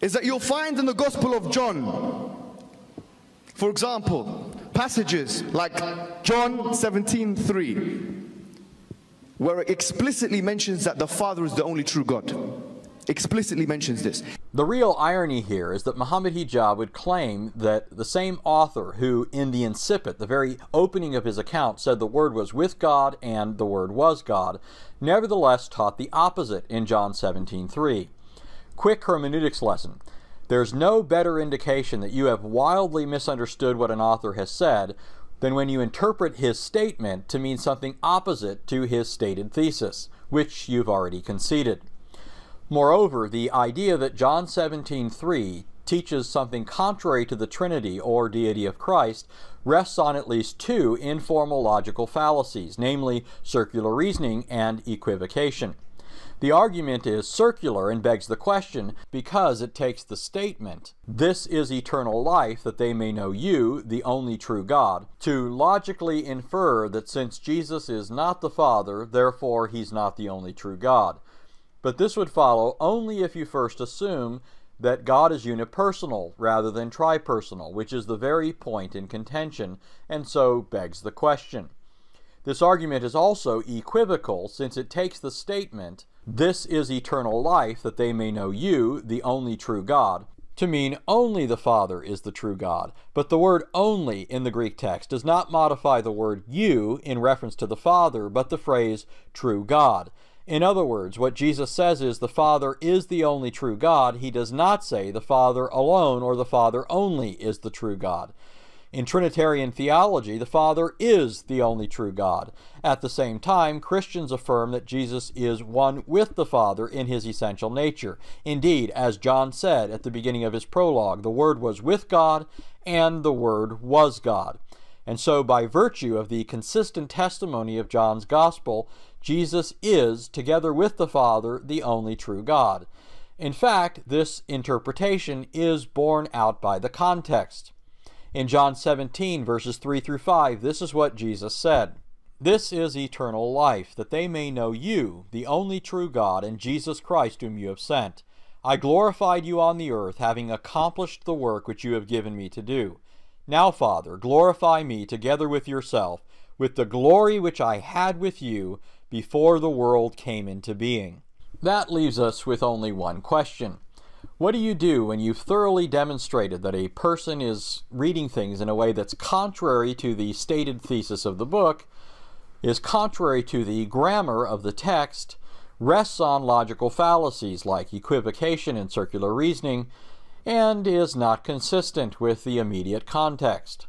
is that you'll find in the Gospel of John, for example, passages like John 17:3, where it explicitly mentions that the Father is the only true God. Explicitly mentions this. The real irony here is that Muhammad Hijab would claim that the same author who, in the incipit, the very opening of his account, said the Word was with God and the Word was God, nevertheless taught the opposite in John 17:3. Quick hermeneutics lesson. There's no better indication that you have wildly misunderstood what an author has said than when you interpret his statement to mean something opposite to his stated thesis, which you've already conceded. Moreover, the idea that John 17:3 teaches something contrary to the Trinity or deity of Christ rests on at least two informal logical fallacies, namely circular reasoning and equivocation. The argument is circular and begs the question because it takes the statement, "This is eternal life, that they may know you, the only true God," to logically infer that since Jesus is not the Father, therefore he's not the only true God. But this would follow only if you first assume that God is unipersonal rather than tripersonal, which is the very point in contention, and so begs the question. This argument is also equivocal since it takes the statement, "This is eternal life, that they may know you, the only true God," to mean only the Father is the true God. But the word "only" in the Greek text does not modify the word "you" in reference to the Father, but the phrase "true God." In other words, what Jesus says is the Father is the only true God. He does not say the Father alone or the Father only is the true God. In Trinitarian theology, the Father is the only true God. At the same time, Christians affirm that Jesus is one with the Father in his essential nature. Indeed, as John said at the beginning of his prologue, the Word was with God and the Word was God. And so, by virtue of the consistent testimony of John's Gospel, Jesus is, together with the Father, the only true God. In fact, this interpretation is borne out by the context. In John 17, verses 3 through 5, this is what Jesus said. "This is eternal life, that they may know you, the only true God, and Jesus Christ whom you have sent. I glorified you on the earth, having accomplished the work which you have given me to do. Now, Father, glorify me together with yourself, with the glory which I had with you before the world came into being." That leaves us with only one question. What do you do when you've thoroughly demonstrated that a person is reading things in a way that's contrary to the stated thesis of the book, is contrary to the grammar of the text, rests on logical fallacies like equivocation and circular reasoning, and is not consistent with the immediate context?